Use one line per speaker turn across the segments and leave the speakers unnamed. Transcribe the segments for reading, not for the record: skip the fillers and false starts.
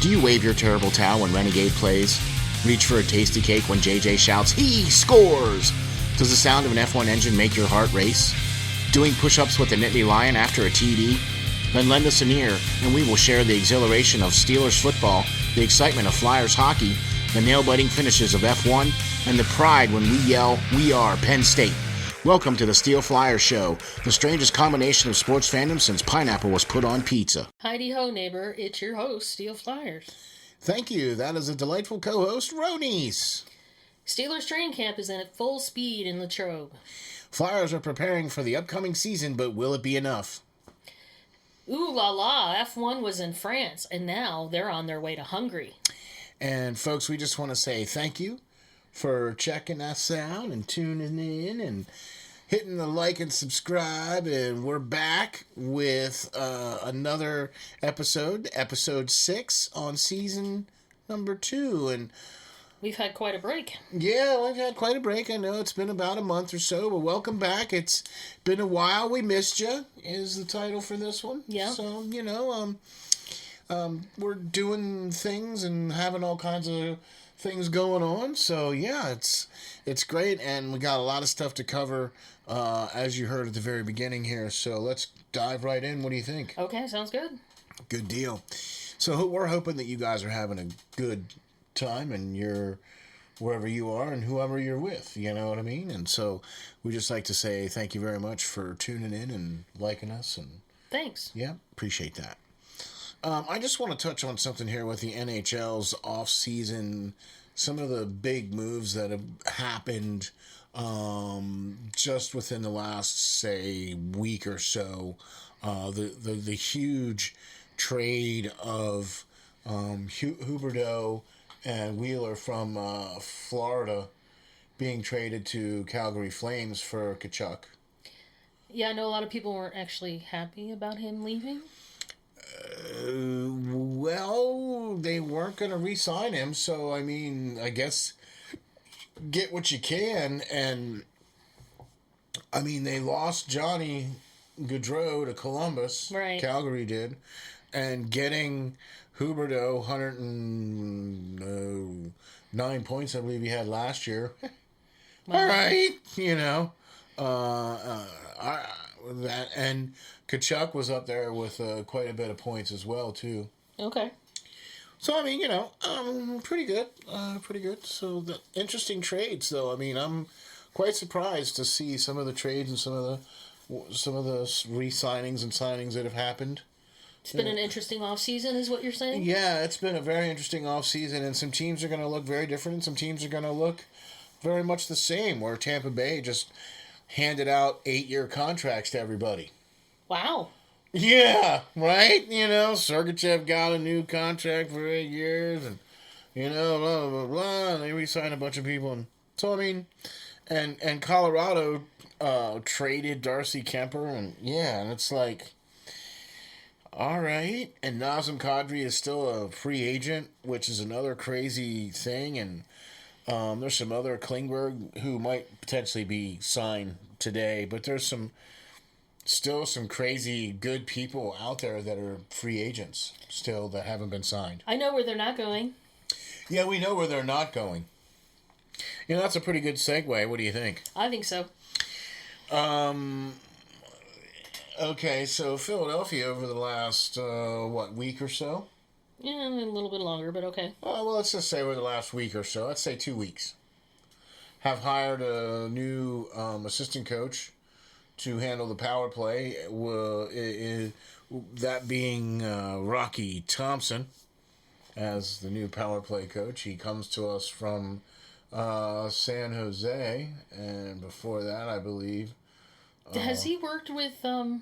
Do you wave your terrible towel when Renegade plays? Reach for a tasty cake when JJ shouts, "He scores!" Does the sound of an F1 engine make your heart race? Doing push-ups with the Nittany Lion after a TD? Then lend us an ear, and we will share the exhilaration of Steelers football, the excitement of Flyers hockey, the nail-biting finishes of F1, and the pride when we yell, "We are Penn State." Welcome to the SteelFlyers Show, the strangest combination of sports fandom since pineapple was put on pizza.
Heidi-ho, neighbor. It's your host, SteelFlyers.
Thank you. That is a delightful co-host, Ronies.
Steelers training camp is in at full speed in Latrobe.
Flyers are preparing for the upcoming season, but will it be enough?
Ooh la la, F1 was in France, and now they're on their way to Hungary.
And folks, we just want to say thank you for checking us out and tuning in and hitting the like and subscribe. And we're back with another episode 6 on season number 2. And
we've had quite a break.
Yeah, we've had quite a break. I know it's been about a month or so, but welcome back. It's been a while. We missed you is the title for this one.
Yeah.
So, we're doing things and having all kinds of things going on. So, yeah, it's great, and we got a lot of stuff to cover, as you heard at the very beginning here. So let's dive right in. What do you think?
Okay, sounds good.
Good deal. So we're hoping that you guys are having a good time and you're wherever you are and whoever you're with, you know what I mean? And so we just like to say thank you very much for tuning in and liking us. And
thanks.
Yeah, appreciate that. I just want to touch on something here with the NHL's off season, some of the big moves that have happened just within the last, say, week or so. The huge trade of Huberdeau and Wheeler from Florida being traded to Calgary Flames for Tkachuk.
Yeah, I know a lot of people weren't actually happy about him leaving.
Well, they weren't going to re-sign him, so, I mean, I guess get what you can, and, I mean, they lost Johnny Gaudreau to Columbus.
Right.
Calgary did. And getting Huberdeau, 109 points, I believe he had last year. Wow. All right, that, and Tkachuk was up there with quite a bit of points as well, too.
Okay.
So, I mean, pretty good. Pretty good. So, the interesting trades, though. I mean, I'm quite surprised to see some of the trades and some of the re-signings and signings that have happened.
It's been an interesting offseason, is what you're saying?
Yeah, it's been a very interesting offseason, and some teams are going to look very different, and some teams are going to look very much the same, where Tampa Bay just handed out 8-year contracts to everybody.
Wow.
Yeah, right? Sergachev got a new contract for 8 years, and, blah, blah, blah, blah, and they re-signed a bunch of people. And so, I mean, and Colorado traded Darcy Kemper, and, yeah, and it's like, all right. And Nazem Kadri is still a free agent, which is another crazy thing, and there's some other Klingberg who might potentially be signed today, but there's still some crazy good people out there that are free agents still that haven't been signed.
I know where they're not going.
Yeah, we know where they're not going. That's a pretty good segue. What do you think?
I think so.
Okay, so Philadelphia over the last, week or so?
Yeah, a little bit longer, but okay.
Well, let's just say over the last week or so. Let's say 2 weeks. Have hired a new assistant coach to handle the power play. That being Rocky Thompson as the new power play coach. He comes to us from San Jose, and before that, I believe...
Has he worked with the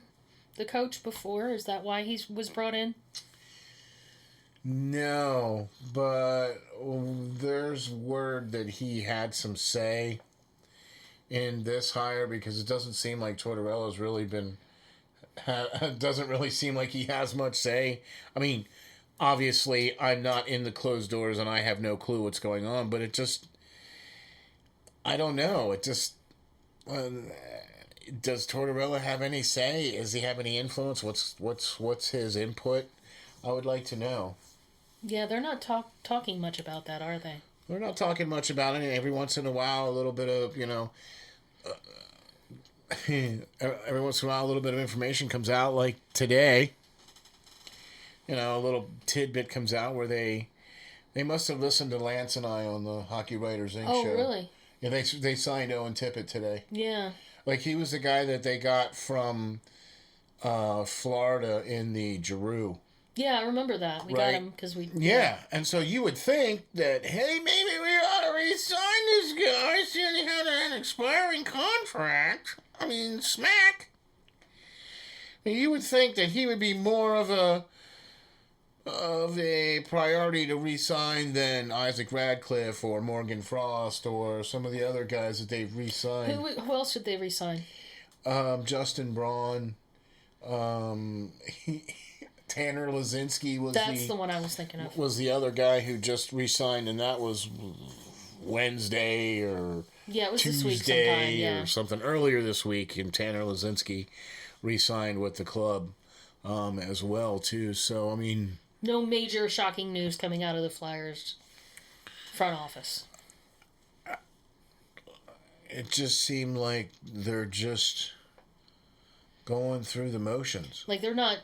coach before? Is that why he was brought in?
No, but there's word that he had some say in this hire because it doesn't seem like Tortorella's really doesn't really seem like he has much say. I mean, obviously, I'm not in the closed doors and I have no clue what's going on, but I don't know. It just... does Tortorella have any say? Does he have any influence? What's his input? I would like to know.
Yeah, they're not talking much about that, are they?
We're not talking much about it. Every once in a while, a little bit of, every once in a while, a little bit of information comes out. Like today, a little tidbit comes out where they must have listened to Lance and I on the Hockey Writers Inc. show.
Oh, really?
Yeah, they signed Owen Tippet today.
Yeah.
Like he was the guy that they got from Florida in the Giroux.
Yeah, I remember that. We got him because we...
Yeah, and so you would think that, hey, maybe we ought to re-sign this guy since he had an expiring contract. I mean, smack. You would think that he would be more of a priority to re-sign than Isaac Radcliffe or Morgan Frost or some of the other guys that they've re-signed.
Who else did they re-sign?
Justin Braun. Tanner Lazinski was
the one I was thinking of.
Was the other guy who just re-signed, and that was Wednesday or
it was
Tuesday
this week sometime,
or something earlier this week, and Tanner Lazinski re-signed with the club as well too. So I mean,
no major shocking news coming out of the Flyers front office.
It just seemed like they're just going through the motions.
Like they're not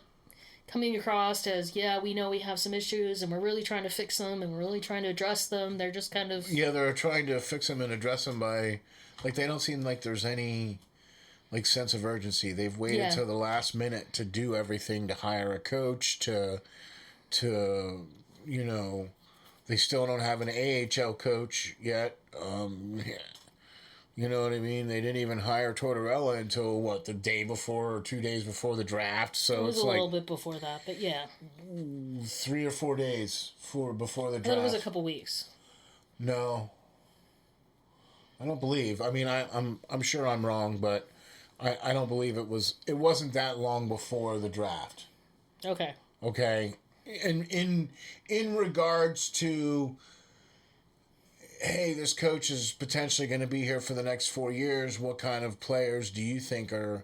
coming across as, we know we have some issues and we're really trying to fix them and we're really trying to address them. They're just kind of...
Yeah, they're trying to fix them and address them by... Like, they don't seem like there's any, sense of urgency. They've waited till the last minute to do everything, to hire a coach, to they still don't have an AHL coach yet. You know what I mean? They didn't even hire Tortorella until, the day before or 2 days before the draft. So
it's a little bit before that, but yeah.
3 or 4 days before the draft.
I thought it was a couple weeks.
No. I don't believe. I mean, I'm sure I'm wrong, but I don't believe it wasn't that long before the draft.
Okay.
Okay. And in regards to, hey, this coach is potentially going to be here for the next 4 years. What kind of players do you think do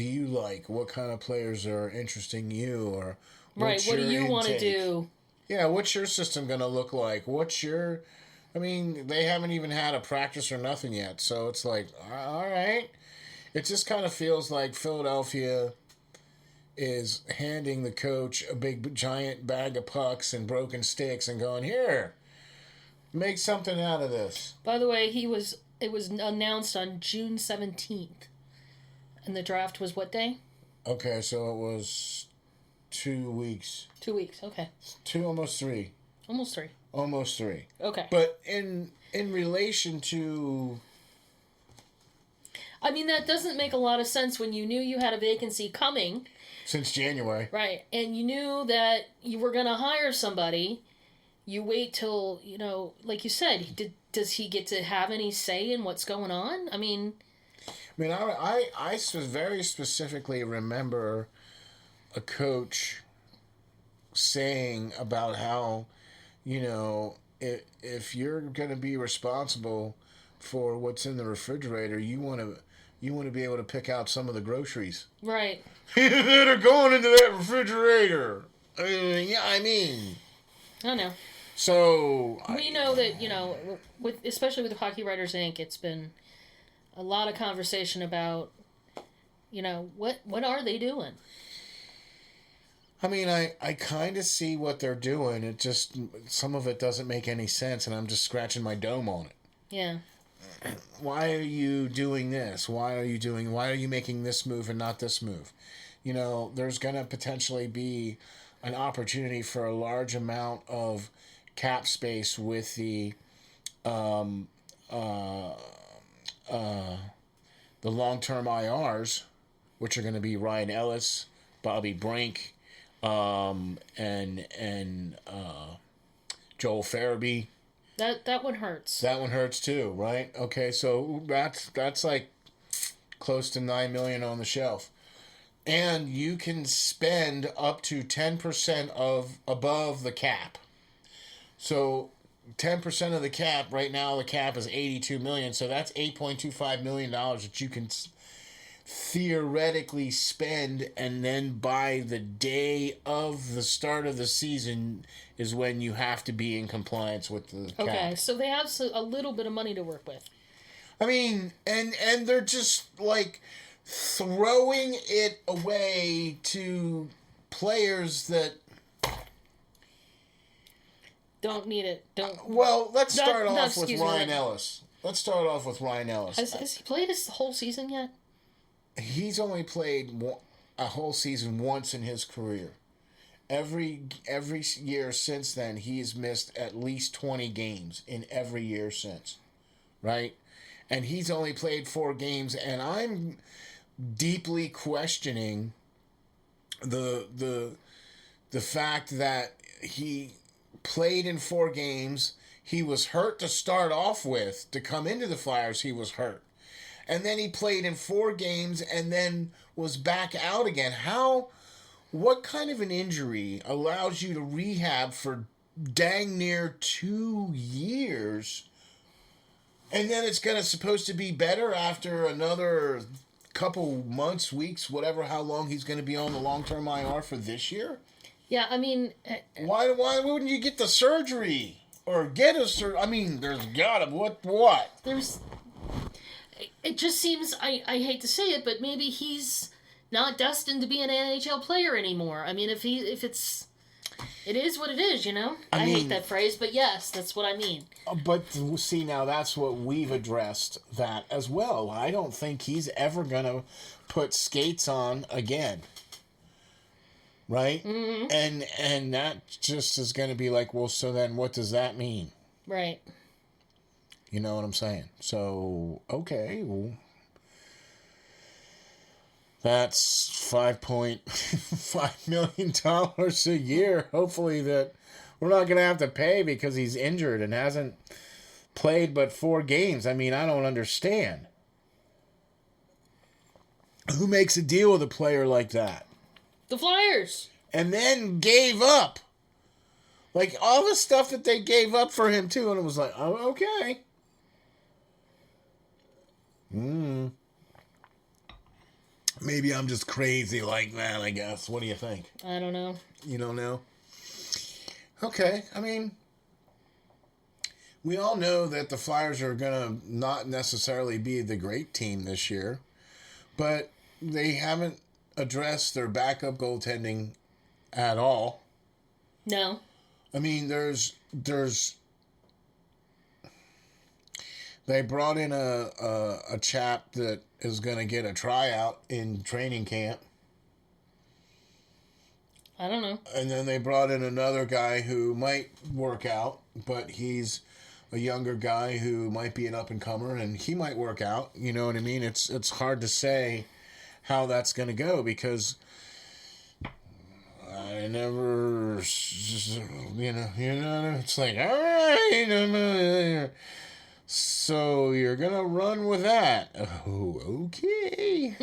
you like? What kind of players are interesting you? Or
right, what do you want to do?
Yeah, what's your system going to look like? They haven't even had a practice or nothing yet. So it's like, all right. It just kind of feels like Philadelphia is handing the coach a big, giant bag of pucks and broken sticks and going, here, make something out of this.
By the way, it was announced on June 17th. And the draft was what day?
Okay, so it was 2 weeks.
2 weeks, okay.
Almost 3.
Almost 3. Okay.
But in relation to...
I mean, that doesn't make a lot of sense when you knew you had a vacancy coming.
Since January.
Right, and you knew that you were going to hire somebody. You wait till, like you said, does he get to have any say in what's going on? I
very specifically remember a coach saying about how, if you're going to be responsible for what's in the refrigerator, you want to be able to pick out some of the groceries.
Right.
that are going into that refrigerator.
I know.
So
we know that, especially with Hockey Writers Inc., it's been a lot of conversation about, what are they doing?
I mean, I kind of see what they're doing. It just, some of it doesn't make any sense, and I'm just scratching my dome on it.
Yeah.
Why are you doing this? Why are you making this move and not this move? There's going to potentially be an opportunity for a large amount of cap space with the long-term IRs, which are going to be Ryan Ellis, Bobby Brink, and Joel Farabee.
That one hurts.
That one hurts too, right? Okay, so that's like close to $9 million on the shelf. And you can spend up to 10% above the cap. So 10% of the cap, right now the cap is $82 million, so that's $8.25 million that you can... theoretically spend, and then by the day of the start of the season is when you have to be in compliance with the cap.
Okay, so they have a little bit of money to work with.
I mean, and they're just like throwing it away to players that
don't need it. Don't.
Well, let's start off with
excuse
Ryan
me.
Ellis. Let's start off with Ryan Ellis.
Has he played his whole season yet?
He's only played a whole season once in his career. Every year since then, he's missed at least 20 games in every year since, right? And he's only played 4 games, and I'm deeply questioning the fact that he played in 4 games. He was hurt to start off with. To come into the Flyers, he was hurt. And then he played in 4 games and then was back out again. What kind of an injury allows you to rehab for dang near 2 years, and then it's supposed to be better after another couple months, weeks, whatever, how long he's going to be on the long-term IR for this year?
Yeah, I mean...
Why wouldn't you get the surgery? Or get a surgery? I mean, there's gotta... What?
There's... It just seems... I hate to say it, but maybe he's not destined to be an NHL player anymore. I mean, if it's... It is what it is, you know? I hate that phrase, but yes, that's what I mean.
But see, now that's what we've addressed that as well. I don't think he's ever going to put skates on again. Right? Mm-hmm. And that just is going to be like, well, so then what does that mean?
Right.
You know what I'm saying? So, okay, well, that's $5.5 million a year. Hopefully that we're not going to have to pay because he's injured and hasn't played but 4 games. I mean, I don't understand. Who makes a deal with a player like that?
The Flyers.
And then gave up. Like, all the stuff that they gave up for him, too. And it was like, oh, okay. Maybe I'm just crazy like that, I guess. What do you think?
I don't know.
You don't know? Okay, I mean, we all know that the Flyers are going to not necessarily be the great team this year, but they haven't addressed their backup goaltending at all.
No.
I mean, they brought in a chap that is going to get a tryout in training camp.
I don't know.
And then they brought in another guy who might work out, but he's a younger guy who might be an up-and-comer, and he might work out. You know what I mean? It's hard to say how that's going to go because I never, you know, it's like, all right, so you're going to run with that. Oh, okay.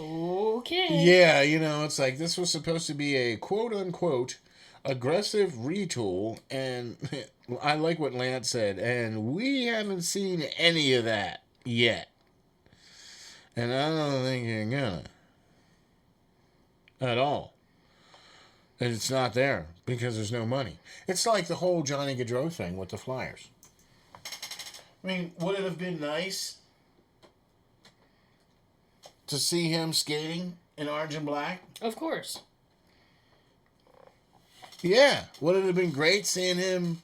Okay.
Yeah, you know, it's like this was supposed to be a quote-unquote aggressive retool, and I like what Lance said, and we haven't seen any of that yet. And I don't think you're gonna. At all. And it's not there because there's no money. It's like the whole Johnny Gaudreau thing with the Flyers. I mean, would it have been nice to see him skating in orange and black?
Of course.
Yeah. Would it have been great seeing him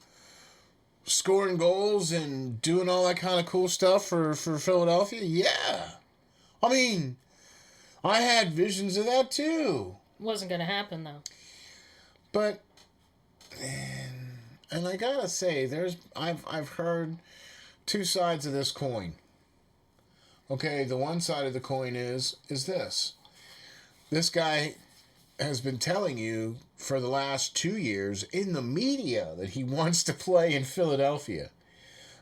scoring goals and doing all that kind of cool stuff for Philadelphia? Yeah. I mean, I had visions of that too.
Wasn't going to happen, though.
But, and I gotta say, I've heard 2 sides of this coin. Okay, the one side of the coin is this. This guy has been telling you for the last 2 years in the media that he wants to play in Philadelphia.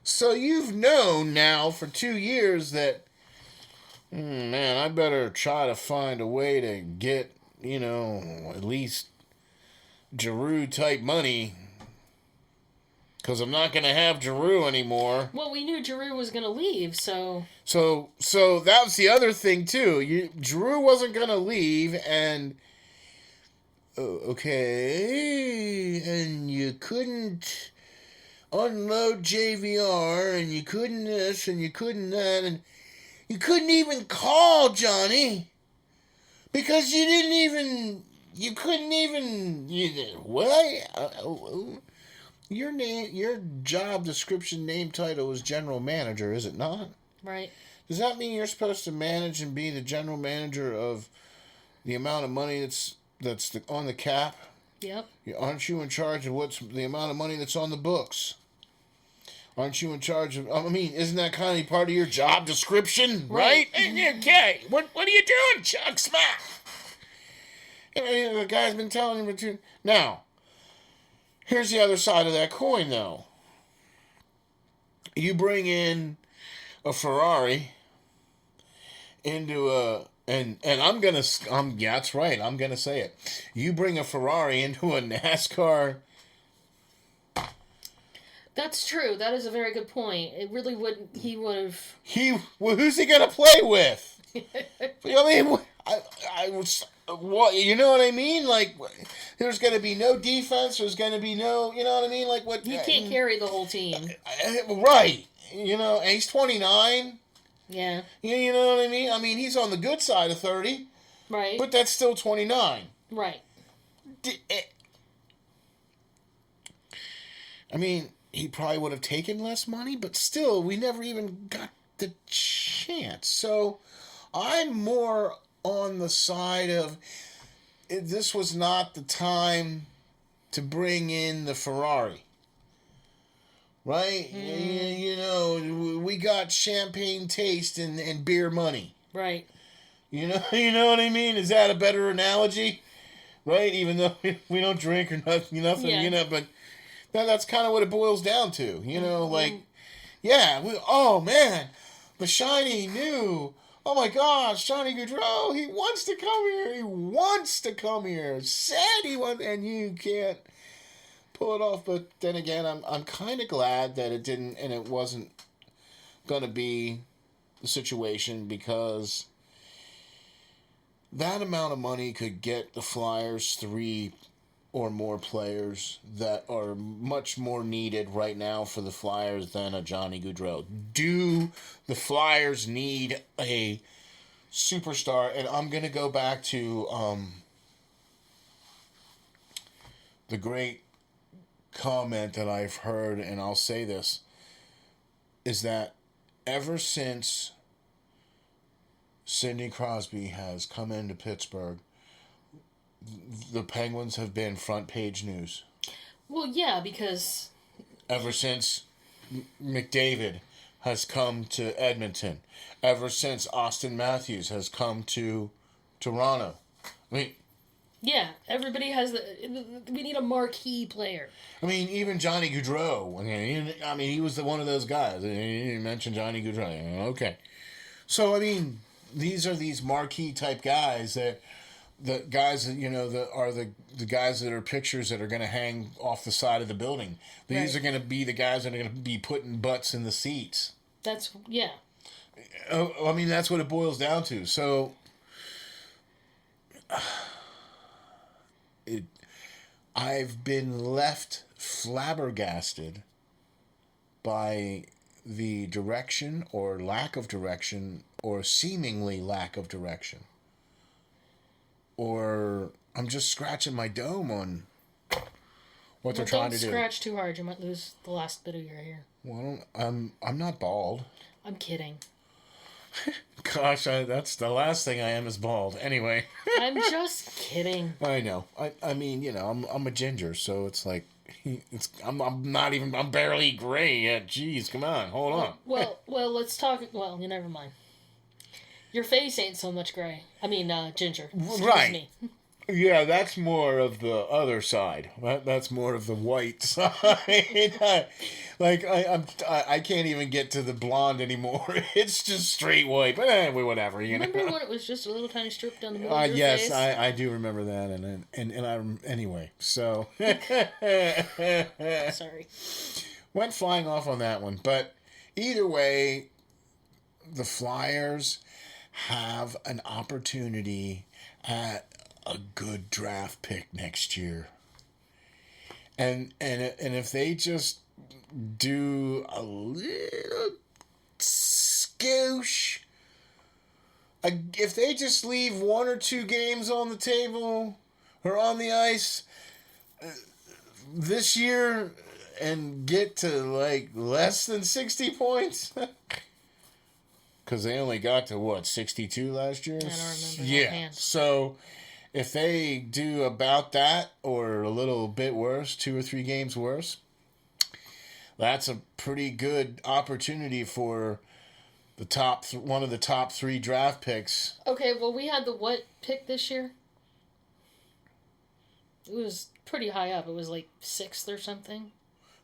So you've known now for 2 years that, man, I better try to find a way to get, you know, at least Giroux type money Because I'm not going to have Giroux anymore.
Well, we knew Giroux was going to leave, so...
So that was the other thing, too. Giroux wasn't going to leave, and... Okay, and you couldn't unload JVR, and you couldn't this, and you couldn't that, and you couldn't even call Johnny, because you couldn't even, what? Your job description name title is general manager, is it not?
Right.
Does that mean you're supposed to manage and be the general manager of the amount of money that's on the cap?
Yep.
Aren't you in charge of what's the amount of money that's on the books? Aren't you in charge of... I mean, isn't that kind of part of your job description? Right? Okay. What are you doing, Chuck? Smack! The guy's been telling him to... Now, here's the other side of that coin, though. You bring in a Ferrari into a... And yeah, that's right, I'm gonna say it. You bring a Ferrari into a NASCAR...
That's true. That is a very good point. It really wouldn't...
Who's he gonna play with? I mean, what, you know what I mean? Like, there's gonna be no defense, there's gonna be no... You know what I mean? Like, what...
He can't carry the whole team.
Right. And he's 29...
Yeah.
You know what I mean? I mean, he's on the good side of 30.
Right.
But that's still 29.
Right.
I mean, he probably would have taken less money, but still, we never even got the chance. So, I'm more on the side of this was not the time to bring in the Ferrari. Right? We got champagne taste and beer money.
Right.
You know what I mean? Is that a better analogy? Right? Even though we don't drink or nothing,
yeah.
But that's kind of what it boils down to. Oh man, the shiny new. Oh my gosh, Johnny Gaudreau, he wants to come here. Said he wants, and you can't pull it off. But then again, I'm kind of glad that it didn't, and it wasn't gonna be the situation, because that amount of money could get the Flyers 3 or more players that are much more needed right now for the Flyers than a Johnny Gaudreau. Do the Flyers need a superstar? And I'm gonna go back to the great comment that I've heard, and I'll say this, is that ever since Sidney Crosby has come into Pittsburgh, the Penguins have been front page news.
Well, yeah, because...
Ever since McDavid has come to Edmonton, ever since Austin Matthews has come to Toronto. I mean...
Yeah, everybody has we need a marquee player.
I mean, even Johnny Gaudreau. I mean, he was one of those guys. You mentioned Johnny Gaudreau. Okay. So, I mean, these are these marquee type guys that... The guys that, that are the guys that are pictures that are going to hang off the side of the building. These are going to be the guys that are going to be putting butts in the seats.
Yeah.
I mean, that's what it boils down to. So, I've been left flabbergasted by the direction or lack of direction or seemingly lack of direction. Or I'm just scratching my dome on what they're trying to do.
Don't scratch too hard. You might lose the last bit of your hair.
Well, I'm not bald.
I'm kidding.
Gosh, that's the last thing I am is bald. Anyway.
I'm just kidding.
I know. I mean, I'm a ginger, so it's like I'm barely gray yet. Jeez, come on, hold on.
Well, let's talk. Well, never mind. Your face ain't so much gray. I mean, ginger. Excuse me.
Yeah, that's more of the other side. That's more of the white side. Like I can't even get to the blonde anymore. It's just straight white. But anyway, whatever.
Remember when it was just a little tiny strip down the middle of your
yes,
face?
I do remember that. And I anyway. So
sorry.
went flying off on that one. But either way, the Flyers have an opportunity at a good draft pick next year. And if they just do a little skoosh, if they just leave 1 or 2 games on the table or on the ice this year and get to like less than 60 points, because they only got to 62 last year.
I don't remember.
Yeah, so if they do about that or a little bit worse, 2 or 3 games worse, that's a pretty good opportunity for the one of the top 3 draft picks.
Okay, well, we had the what pick this year? It was pretty high up. It was like 6th or something.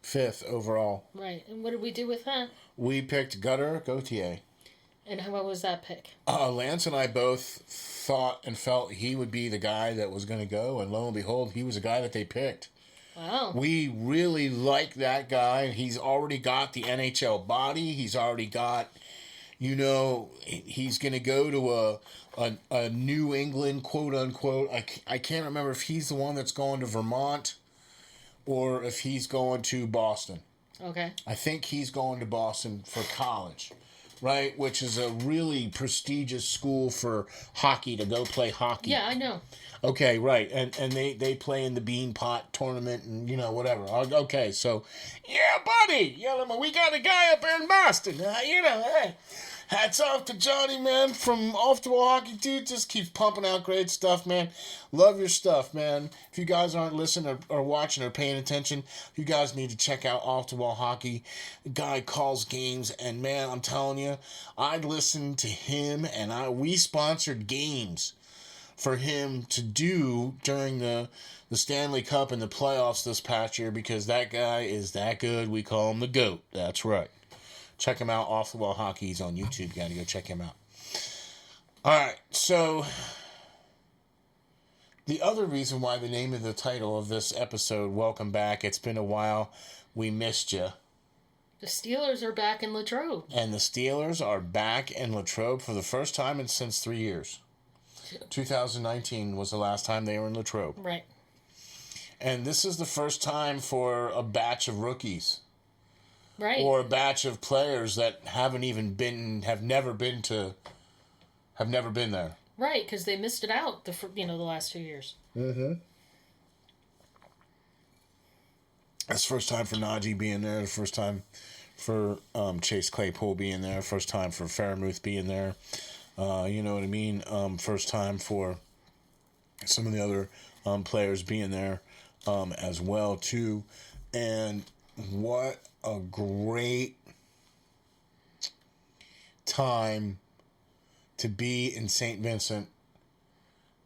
5th overall.
Right, and what did we do with that?
We picked Gutter Gauthier.
And what was that pick?
Lance and I both thought and felt he would be the guy that was going to go, and lo and behold, he was the guy that they picked.
Wow.
We really like that guy. He's already got the NHL body. He's already got, he's going to go to a New England, quote unquote. I can't remember if he's the one that's going to Vermont or if he's going to Boston.
Okay.
I think he's going to Boston for college. Right, which is a really prestigious school for hockey, to go play hockey.
Yeah, I know.
Okay, right, and they play in the Bean Pot tournament and whatever. Okay, so yeah, buddy, we got a guy up there in Boston. Hey, hats off to Johnny, man, from Off the Wall Hockey, dude. Just keeps pumping out great stuff, man. Love your stuff, man. If you guys aren't listening or watching or paying attention, you guys need to check out Off the Wall Hockey. The guy calls games, and man, I'm telling you, I listened to him, and we sponsored games for him to do during the Stanley Cup and the playoffs this past year, because that guy is that good. We call him the GOAT. That's right. Check him out, Off the Wall Hockey. He's on YouTube. You gotta go check him out. All right, so the other reason why the name of the title of this episode, Welcome Back, it's been a while, we missed you.
The Steelers are back in Latrobe.
And the Steelers are back in Latrobe for the first time since 3 years. 2019 was the last time they were in Latrobe.
Right.
And this is the first time for a batch of rookies.
Right.
Or a batch of players that have never been there.
Right, because they missed it out the last 2 years.
Mm-hmm. That's the first time for Najee being there. The first time for Chase Claypool being there. First time for Fairmouth being there. You know what I mean? First time for some of the other players being there as well too. And what a great time to be in St. Vincent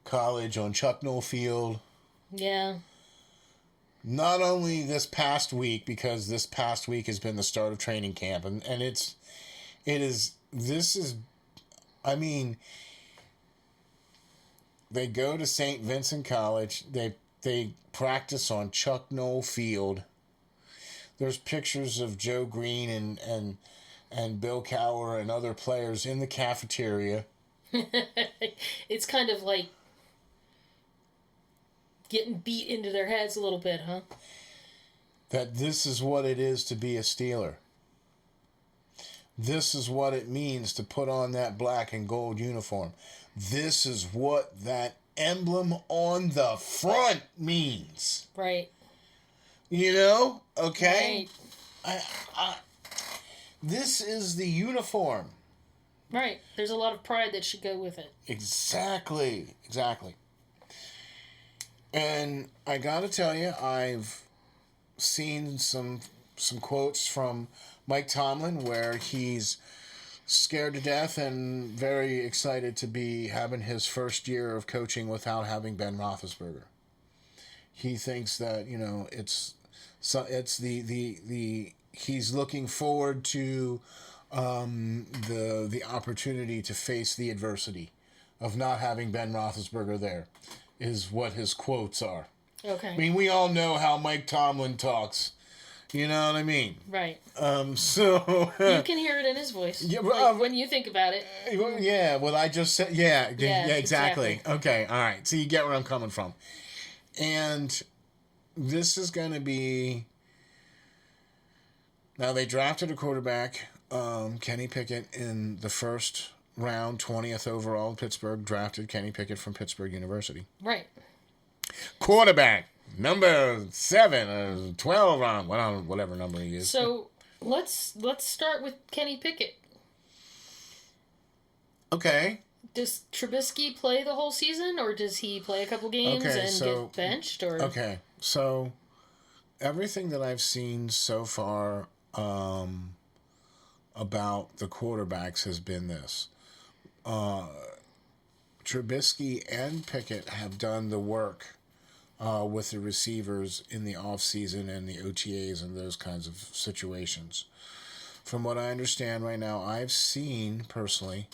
College on Chuck Noll Field.
Yeah.
Not only this past week, because this past week has been the start of training camp, and I mean, they go to St. Vincent College, they practice on Chuck Noll Field. There's pictures of Joe Green and Bill Cowher and other players in the cafeteria.
It's kind of like getting beat into their heads a little bit, huh?
That this is what it is to be a Steeler. This is what it means to put on that black and gold uniform. This is what that emblem on the front means.
Right.
Okay?
Right.
This is the uniform.
Right. There's a lot of pride that should go with it.
Exactly. And I gotta tell you, I've seen some quotes from Mike Tomlin where he's scared to death and very excited to be having his first year of coaching without having Ben Roethlisberger. He thinks that it's he's looking forward to the opportunity to face the adversity of not having Ben Roethlisberger there, is what his quotes are.
Okay.
I mean, we all know how Mike Tomlin talks. You know what I mean?
Right.
So
you can hear it in his voice.
Yeah,
when you think about it.
Yeah, what I just said. Yeah, exactly. Okay, all right. So you get where I'm coming from. And this is going to be... Now, they drafted a quarterback, Kenny Pickett, in the first round, 20th overall. Pittsburgh drafted Kenny Pickett from Pittsburgh University.
Right.
Quarterback, number 7 or 12 round, whatever number he is.
So let's start with Kenny Pickett.
Okay.
Does Trubisky play the whole season, or does he play a couple games get benched? Or
okay, so everything that I've seen so far about the quarterbacks has been this. Trubisky and Pickett have done the work with the receivers in the offseason and the OTAs and those kinds of situations. From what I understand right now, I've seen personally...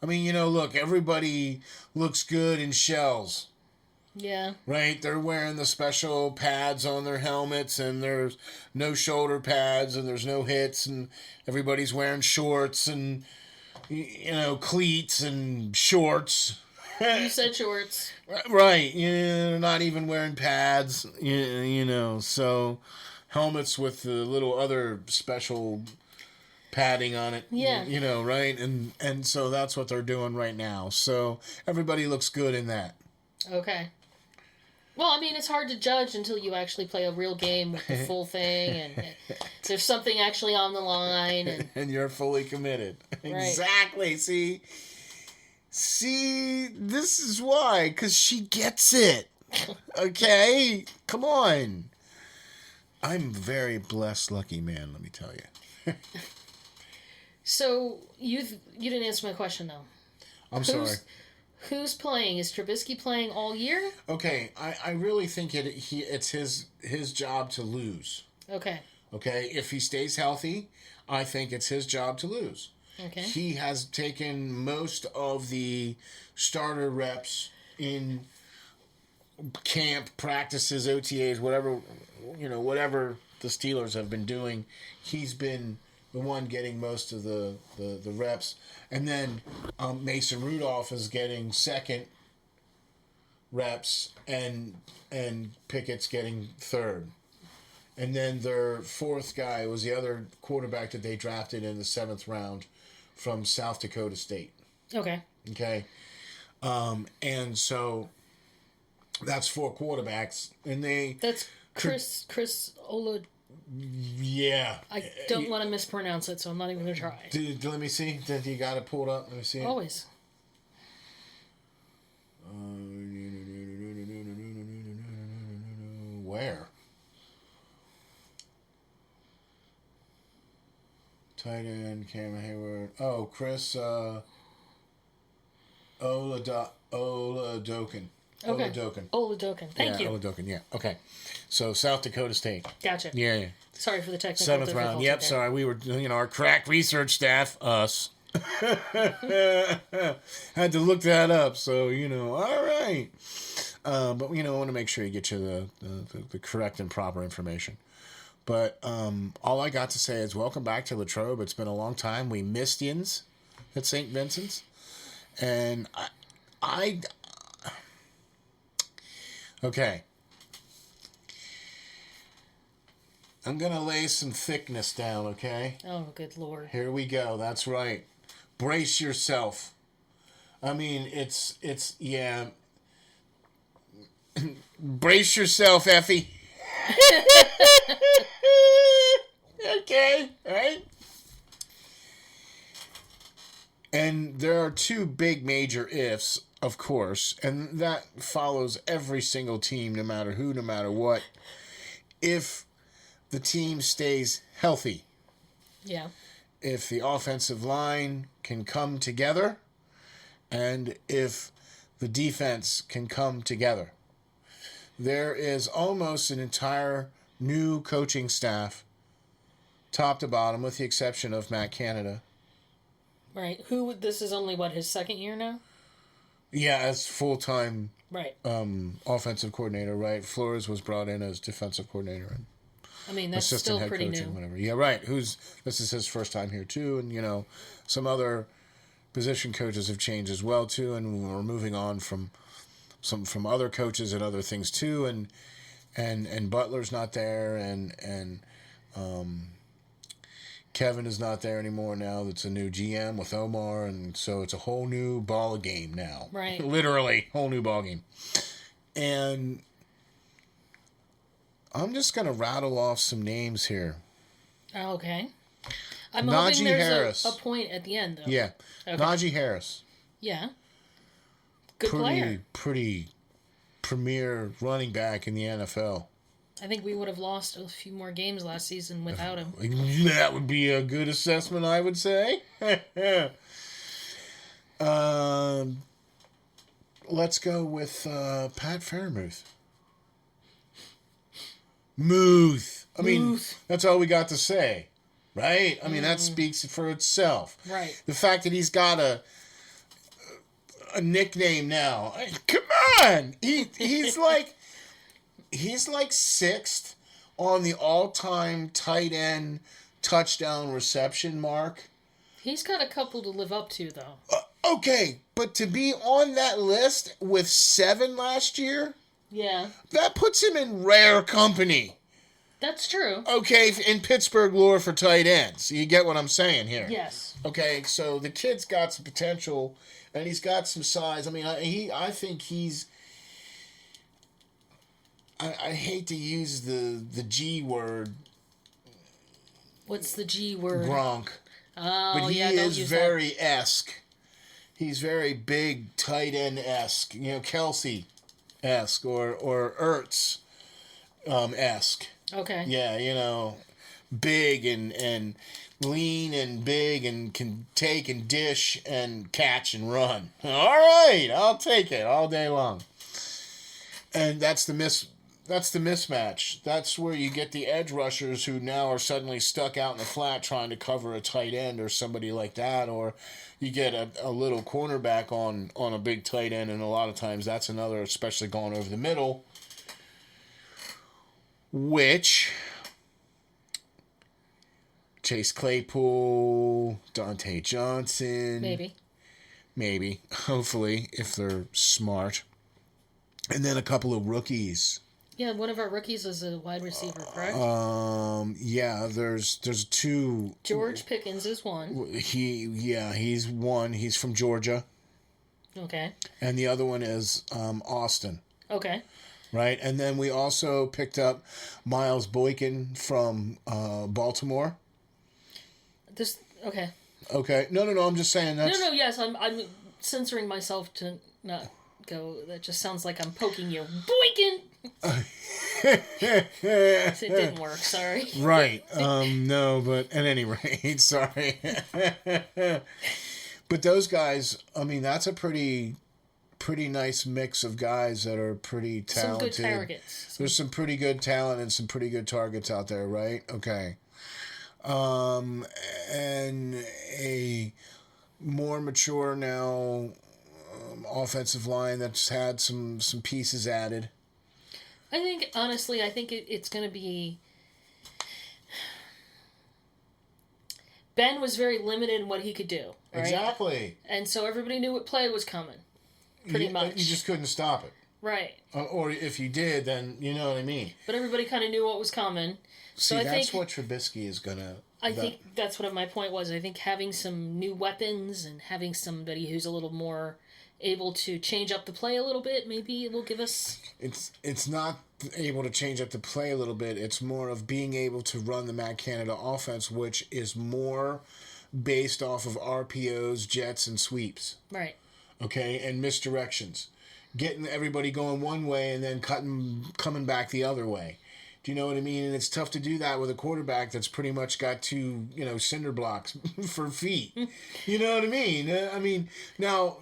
I mean, look, everybody looks good in shells.
Yeah.
Right? They're wearing the special pads on their helmets, and there's no shoulder pads, and there's no hits, and everybody's wearing shorts and, cleats and shorts.
You said shorts.
Right. They're not even wearing pads, so helmets with the little other special padding on it, right? And so that's what they're doing right now. So everybody looks good in that.
Okay. Well, I mean, it's hard to judge until you actually play a real game with the full thing, and there's something actually on the line.
And you're fully committed.
Right.
Exactly. See, this is why, because she gets it. Okay? Come on. I'm a very blessed, lucky man, let me tell you.
So, you didn't answer my question, though.
I'm sorry.
Who's playing? Is Trubisky playing all year?
Okay, I really think it's his job to lose.
Okay.
Okay, if he stays healthy, I think it's his job to lose.
Okay.
He has taken most of the starter reps in camp, practices, OTAs, whatever the Steelers have been doing. He's been the one getting most of the reps. And then Mason Rudolph is getting second reps, and Pickett's getting third. And then their fourth guy was the other quarterback that they drafted in the 7th round from South Dakota State.
Okay.
Okay. And so that's 4 quarterbacks. And
That's Chris Ola.
Yeah.
I don't want to mispronounce it, so I'm not even going to try.
Let me see. You got it pulled up? Let me see it.
Always.
Where? Tight end, Cam Hayward. Oh, Chris Oladokin.
Okay. Oladokin. Thank you.
Oladokin, yeah. Okay. So, South Dakota State.
Gotcha.
Yeah.
Sorry for the technical
7th round. Yep, sorry. We were, our crack research staff, us, had to look that up. So, all right. But, I want to make sure you get you the correct and proper information. But all I got to say is welcome back to Latrobe. It's been a long time. We missed yinz at St. Vincent's. And okay. I'm going to lay some thickness down, okay?
Oh, good Lord.
Here we go. That's right. Brace yourself. I mean, it's yeah. Brace yourself, Effie. Okay, right? And there are 2 big major ifs, of course, and that follows every single team, no matter who, no matter what. If the team stays healthy.
Yeah.
If the offensive line can come together, and if the defense can come together. There is almost an entire new coaching staff, top to bottom, with the exception of Matt Canada.
Right. This is only, his 2nd year now?
Yeah, as full-time
right.
Offensive coordinator, right? Flores was brought in as defensive coordinator.
I mean, that's
assistant
still
head
pretty
coach
new.
and whatever. Yeah, right. This is his first time here too, and some other position coaches have changed as well too, and we're moving on from other coaches and other things too, and Butler's not there, and Kevin is not there anymore now. That's a new GM with Omar, and so it's a whole new ball game now.
Right.
Literally, whole new ball game. And I'm just going to rattle off some names here.
Okay. I'm
Najee
hoping there's
Harris.
a point at the end, though.
Yeah.
Okay.
Najee Harris.
Yeah. Good player.
Pretty premier running back in the NFL.
I think we would have lost a few more games last season without him.
That would be a good assessment, I would say. Let's go with Pat Fairmouth. I mean, that's all we got to say, right? I mean, that speaks for itself.
Right.
The fact that he's got a nickname now. Come on! He's like sixth on the all-time tight end touchdown reception mark.
He's got a couple to live up to, though.
Okay, but to be on that list with 7 last year,
yeah,
that puts him in rare company.
That's true.
Okay, in Pittsburgh lore for tight ends. You get what I'm saying here?
Yes.
Okay, so the kid's got some potential, and he's got some size. I mean, I think he's... I hate to use the G word.
What's the G word?
Gronk.
Oh,
but he
yeah,
is very esque. He's very big, tight end esque. Kelsey esque or Ertz esque.
Okay.
Yeah, big and lean and big and can take and dish and catch and run. All right, I'll take it all day long. And that's the mismatch. That's where you get the edge rushers who now are suddenly stuck out in the flat trying to cover a tight end or somebody like that, or you get a little cornerback on a big tight end, and a lot of times that's another, especially going over the middle, which Chase Claypool, Dante Johnson, maybe, hopefully, if they're smart, and then a couple of rookies.
Yeah, one of our rookies is a wide receiver, correct?
Yeah, there's 2.
George Pickens is one.
He's one. He's from Georgia.
Okay.
And the other one is Austin.
Okay.
Right, and then we also picked up Miles Boykin from Baltimore.
Okay.
Okay. No. I'm just saying that's...
No. Yes, I'm censoring myself to not go. That just sounds like I'm poking you. Boykin. It didn't work. Sorry.
Right. No, but at any rate, sorry. But those guys, I mean, that's a pretty nice mix of guys that are pretty talented.
Some good targets.
There's some pretty good talent and some pretty good targets out there, right? Okay. And a more mature now offensive line that's had some pieces added.
I think it's going to be... Ben was very limited in what he could do. Right?
Exactly.
And so everybody knew what play was coming. Pretty much.
You just couldn't stop it.
Right.
Or if you did, then you know what I mean.
But everybody kind of knew what was coming.
See, so that's what Trubisky is going to...
I think that's what my point was. I think having some new weapons and having somebody who's a little more able to change up the play a little bit, maybe it will give us...
It's not able to change up the play a little bit. It's more of being able to run the Matt Canada offense, which is more based off of RPOs, jets, and sweeps.
Right.
Okay, and misdirections. Getting everybody going one way and then coming back the other way. Do you know what I mean? And it's tough to do that with a quarterback that's pretty much got 2, cinder blocks for feet. You know what I mean? I mean, now,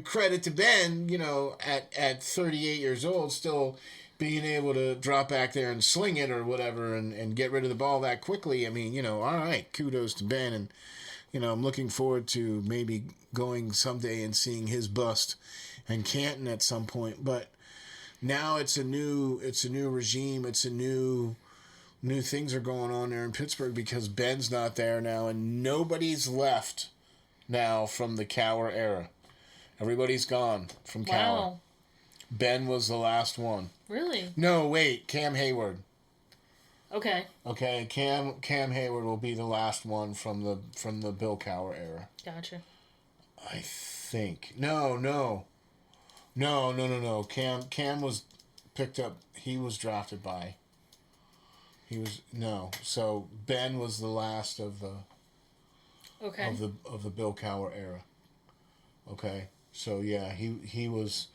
credit to Ben, at 38 years old, still being able to drop back there and sling it or whatever and get rid of the ball that quickly. I mean, all right, kudos to Ben. And, I'm looking forward to maybe going someday and seeing his bust and Canton at some point. But now it's a new regime. It's a new new things are going on there in Pittsburgh because Ben's not there now, and nobody's left now from the Cowher era. Everybody's gone from Cowher.
Wow.
Ben was the last one.
Really?
No, wait, Cam Hayward.
Okay.
Okay, Cam Hayward will be the last one from the Bill Cowher era.
Gotcha.
I think. No. Cam was picked up. He was drafted by. So Ben was the last of the.
Okay.
Of the Bill Cowher era. Okay, so yeah, he was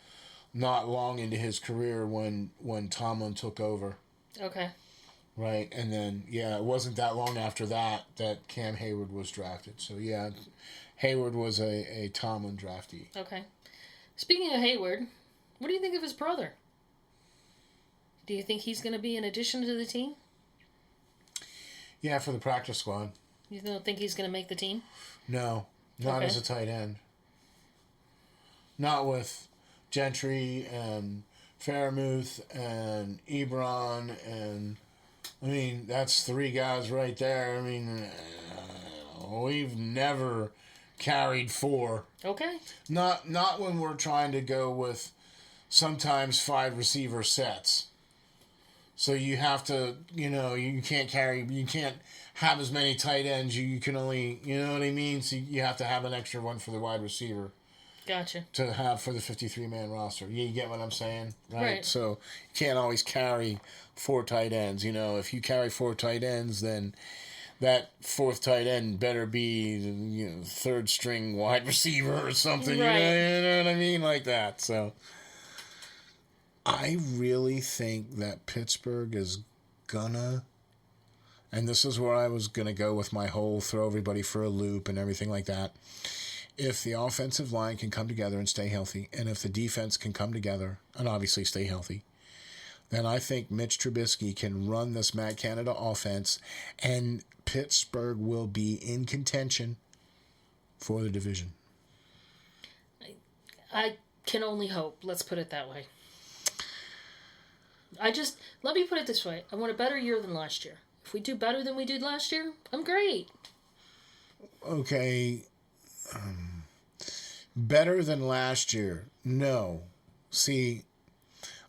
not long into his career when Tomlin took over.
Okay.
Right, and then it wasn't that long after that Cam Hayward was drafted. So yeah, Hayward was a Tomlin draftee.
Okay. Speaking of Hayward, what do you think of his brother? Do you think he's going to be an addition to the team?
Yeah, for the practice squad.
You don't think he's going to make the team?
No, not as a tight end. Not with Gentry and Fairmouth and Ebron and... I mean, that's 3 guys right there. I mean, we've never carried 4.
Okay.
Not when we're trying to go with sometimes 5 receiver sets. So you have to, you can't have as many tight ends. You can only, you know what I mean? So you have to have an extra one for the wide receiver.
Gotcha.
To have for the 53-man roster. You get what I'm saying?
Right.
So you can't always carry 4 tight ends. If you carry 4 tight ends, then that 4th tight end better be, 3rd string wide receiver or something.
Right.
You know what I mean? Like that. So I really think that Pittsburgh is gonna, and this is where I was gonna go with my whole throw everybody for a loop and everything like that. If the offensive line can come together and stay healthy, and if the defense can come together and obviously stay healthy, then I think Mitch Trubisky can run this Matt Canada offense, and Pittsburgh will be in contention for the division.
I can only hope. Let's put it that way. Let me put it this way. I want a better year than last year. If we do better than we did last year, I'm great.
Okay. Better than last year? No. See,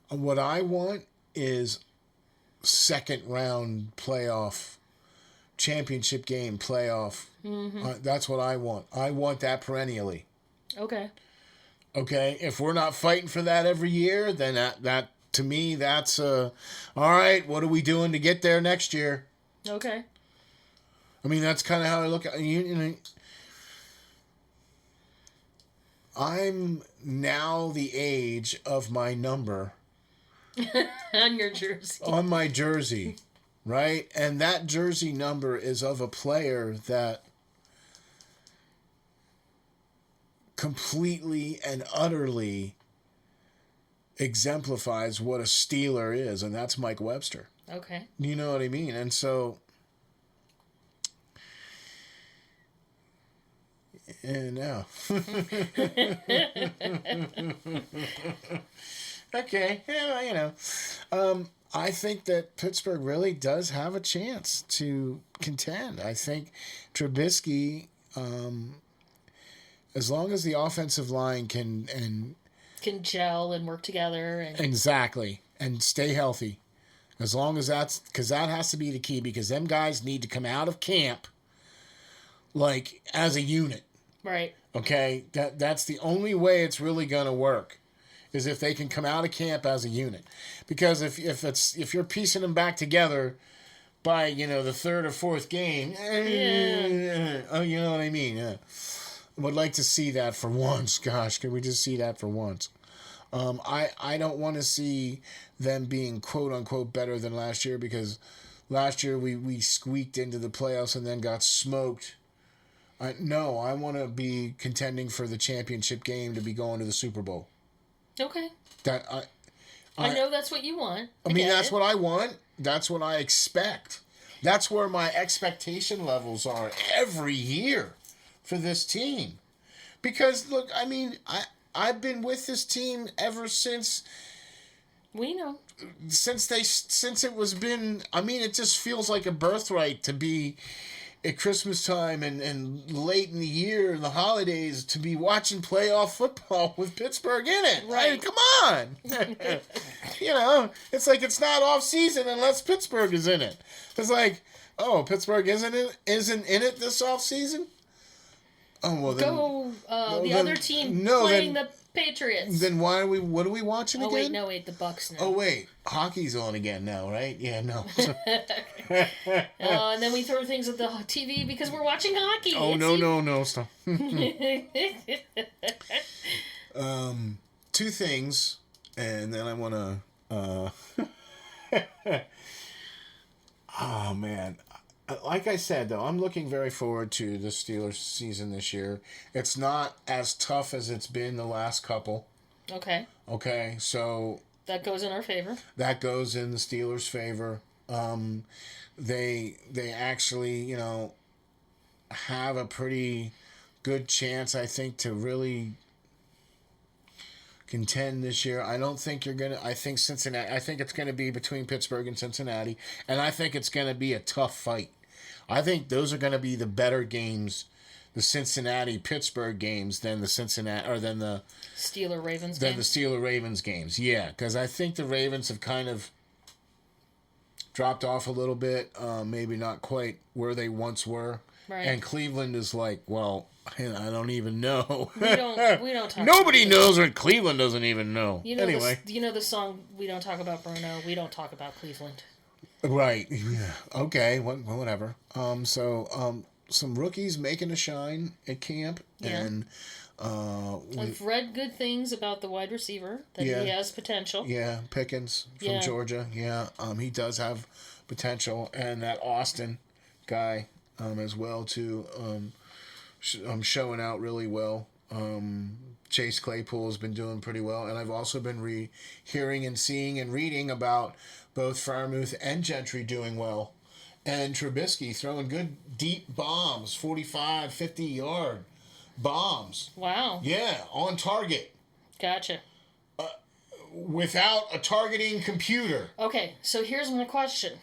what I want is second round playoff, championship game playoff. Mm-hmm. That's what I want. I want that perennially.
Okay.
Okay. If we're not fighting for that every year, then that to me, that's all right. What are we doing to get there next year?
Okay.
I mean, that's kind of how I look at it. I'm now the age of my number.
On your jersey.
On my jersey, right? And that jersey number is of a player that completely and utterly exemplifies what a Steeler is, and that's Mike Webster.
Okay.
You know what I mean? And so... And now. Okay. Yeah, I think that Pittsburgh really does have a chance to contend. I think Trubisky, as long as the offensive line can
gel and work together.
Exactly. And stay healthy. As long as because that has to be the key, because them guys need to come out of camp like as a unit.
Right.
Okay, that's the only way it's really gonna work, is if they can come out of camp as a unit. Because if you're piecing them back together by the 3rd or 4th game, you know what I mean? Yeah. Would like to see that for once. Gosh, can we just see that for once? I don't want to see them being quote unquote better than last year, because last year we squeaked into the playoffs and then got smoked. No, I want to be contending for the championship game, to be going to the Super Bowl.
Okay.
I
know that's what you want.
I mean, that's what I want. That's what I expect. That's where my expectation levels are every year for this team. Because, look, I mean, I've been with this team ever since
We know.
Since it just feels like a birthright to be at Christmas time and late in the year and the holidays to be watching playoff football with Pittsburgh in it.
Right.
I mean, come on. It's like it's not off season unless Pittsburgh is in it. It's like, oh, Pittsburgh isn't in it this off season? Oh, well then.
The other team playing the Patriots.
Then what are we watching again?
The Bucks now.
Oh, wait. Hockey's on again now, right? Yeah, no.
And then we throw things at the TV because we're watching hockey.
Oh, no, stop. Two things, and then I want to... oh, man. Like I said, though, I'm looking very forward to the Steelers season this year. It's not as tough as it's been the last couple.
Okay.
Okay, so...
That goes in our favor.
That goes in the Steelers' favor. They actually, have a pretty good chance, I think, to really contend this year. I don't think I think Cincinnati... I think it's going to be between Pittsburgh and Cincinnati, and I think it's going to be a tough fight. I think those are going to be the better games, the Cincinnati-Pittsburgh games, than the Steeler-Ravens games. Yeah, because I think the Ravens have kind of dropped off a little bit, maybe not quite where they once were. Right. And Cleveland is like, well, I don't even know.
We don't talk.
Nobody knows what Cleveland doesn't even know. Anyway,
the song "We Don't Talk About Bruno." We don't talk about Cleveland.
Right. Yeah. Okay. Whatever. Some rookies making a shine at camp, and
I've read good things about the wide receiver that he has potential.
Yeah, Pickens from Georgia. Yeah, he does have potential, and that Austin guy as well too. Showing out really well. Chase Claypool has been doing pretty well, and I've also been hearing and seeing and reading about both Freiermuth and Gentry doing well, and Trubisky throwing good deep bombs, 45, 50-yard bombs.
Wow.
Yeah, on target.
Gotcha.
Without a targeting computer.
Okay, so here's my question.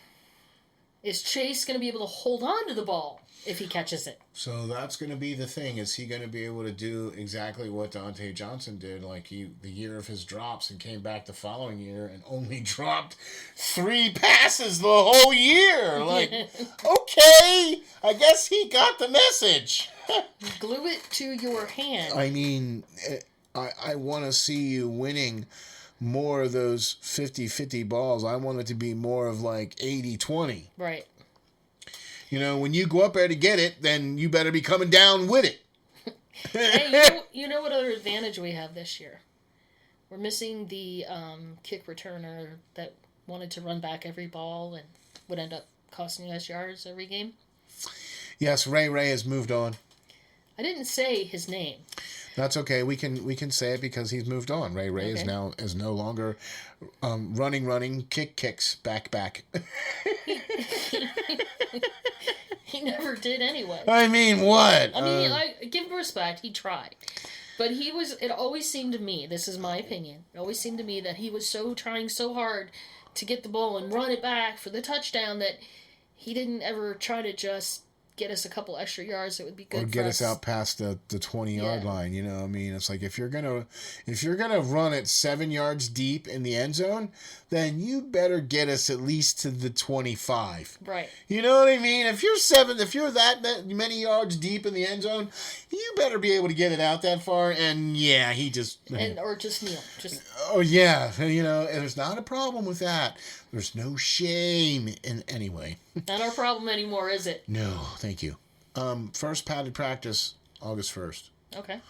Is Chase going to be able to hold on to the ball if he catches it?
So that's going to be the thing. Is he going to be able to do exactly what Dante Johnson did, like the year of his drops, and came back the following year and only dropped 3 passes the whole year? Like, okay, I guess he got the message.
Glue it to your hand.
I mean, I want to see you winning more of those 50-50 balls. I want it to be more of like 80-20.
Right.
When you go up there to get it, then you better be coming down with it.
Hey, you know what other advantage we have this year? We're missing the kick returner that wanted to run back every ball and would end up costing us yards every game.
Yes, Ray has moved on.
I didn't say his name.
That's okay. We can say it because he's moved on. Ray is no longer running kicks back.
He never did anyway.
I mean, what?
I mean, I give him respect. He tried. But it always seemed to me, this is my opinion, it always seemed to me that he was trying so hard to get the ball and run it back for the touchdown that he didn't ever try to just get us a couple extra yards that would be good for us. Or
get us out past the 20-yard line, I mean, it's like if you're gonna run it 7 yards deep in the end zone, then you better get us at least to the 25.
Right.
You know what I mean? If you're that many yards deep in the end zone, you better be able to get it out that far. And yeah, he just
or just kneel.
Oh yeah, there's not a problem with that. There's no shame in anyway.
Not our problem anymore, is it?
No, thank you. First padded practice, August 1st.
Okay.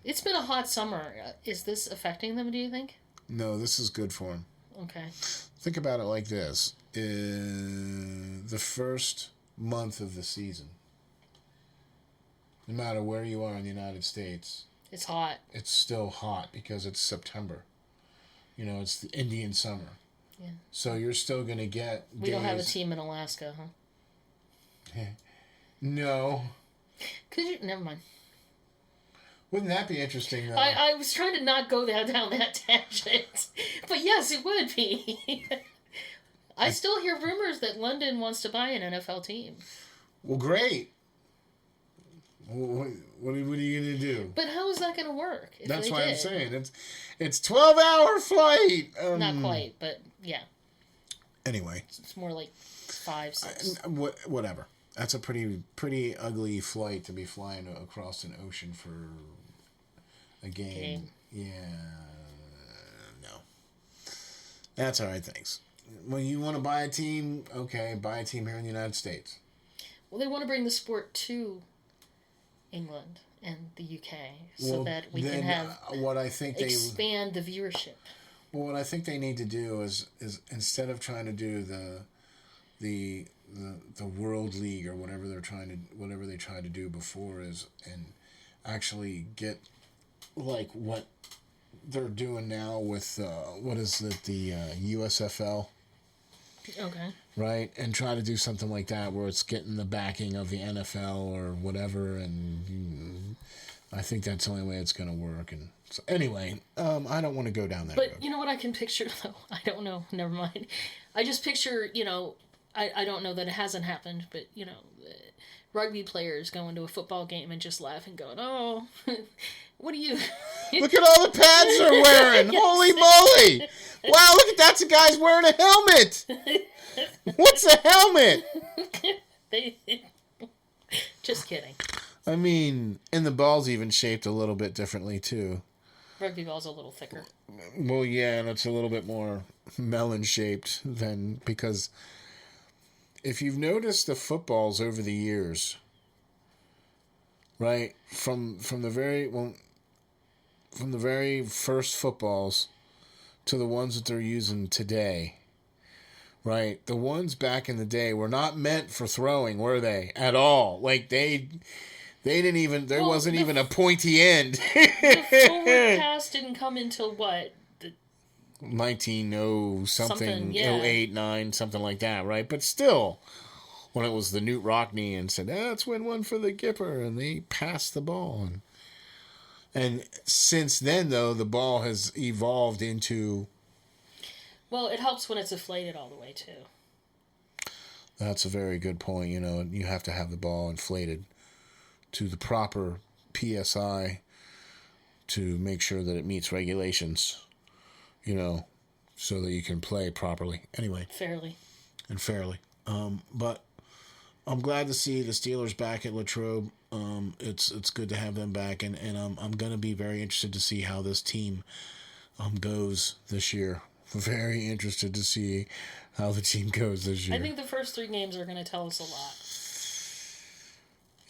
It's been a hot summer. Is this affecting them, do you think?
No, this is good for them.
Okay.
Think about it like this. The first month of the season, no matter where you are in the United States,
it's hot.
It's still hot because it's September. It's the Indian summer.
Yeah.
So you're still going to get
We don't have a team in Alaska, huh?
No.
Never mind.
Wouldn't that be interesting, though?
I was trying to not go down that tangent. But yes, it would be. I still hear rumors that London wants to buy an NFL team.
Well, great. What are you going to do?
But how is that going to work?
That's why I'm saying. It's 12-hour flight.
Not quite, but yeah.
Anyway.
It's more like 5, 6.
Whatever. That's a pretty ugly flight to be flying across an ocean for a game. Yeah. No. That's all right, thanks. When you want to buy a team, okay, buy a team here in the United States.
Well, they want to bring the sport to England and the UK so that we can have expand the viewership.
Well, what I think they need to do is instead of trying to do the World League or whatever they tried to do before and actually get like what they're doing now with the USFL.
Okay.
Right, and try to do something like that where it's getting the backing of the NFL or whatever, and I think that's the only way it's going to work. And so, anyway, I don't want to go down that road.
But you know what I can picture, though? I don't know. Never mind. I just picture, I don't know that it hasn't happened, but, rugby players going to a football game and just laughing, going, oh, what are you...
Look at all the pads they're wearing. Yes. Holy moly. Wow, look at that's a guy's wearing a helmet. What's a helmet?
Just kidding.
I mean, and the ball's even shaped a little bit differently, too.
Rugby ball's a little thicker.
Well, yeah, and it's a little bit more melon-shaped than... Because if you've noticed the footballs over the years, right, from the very first footballs to the ones that they're using today, right? The ones back in the day were not meant for throwing, were they? At all. Like, they didn't even... There wasn't even a pointy end.
The forward pass didn't come until what?
1900 08, 09, something like that, right? But still, when it was the Newt Rockney and said, let's win one for the Gipper, and they passed the ball. And since then, though, the ball has evolved into...
Well, it helps when it's inflated all the way, too.
That's a very good point. You have to have the ball inflated to the proper PSI to make sure that it meets regulations, so that you can play properly. Anyway. Fairly. But I'm glad to see the Steelers back at Latrobe. It's good to have them back, and I'm going to be very interested to see how this team goes this year. Very interested to see how the team goes this year.
I think the first 3 games are going to tell us a lot.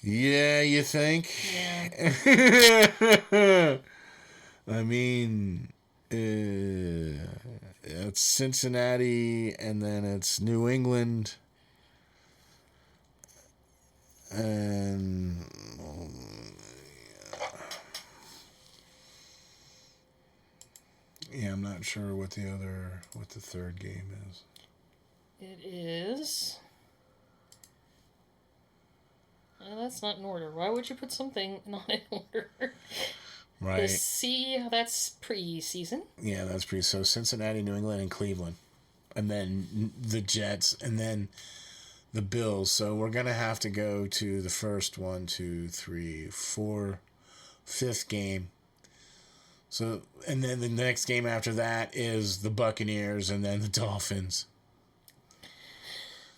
Yeah, you think?
Yeah.
I mean, it's Cincinnati, and then it's New England. And yeah, I'm not sure what the third game is.
It is. That's not in order. Why would you put something not in order?
Right.
That's pre-season.
Yeah, that's so Cincinnati, New England, and Cleveland, and then the Jets, and then the Bills. So we're gonna have to go to the first 1, 2, 3, 4, 5th game. So, and then the next game after that is the Buccaneers, and then the Dolphins.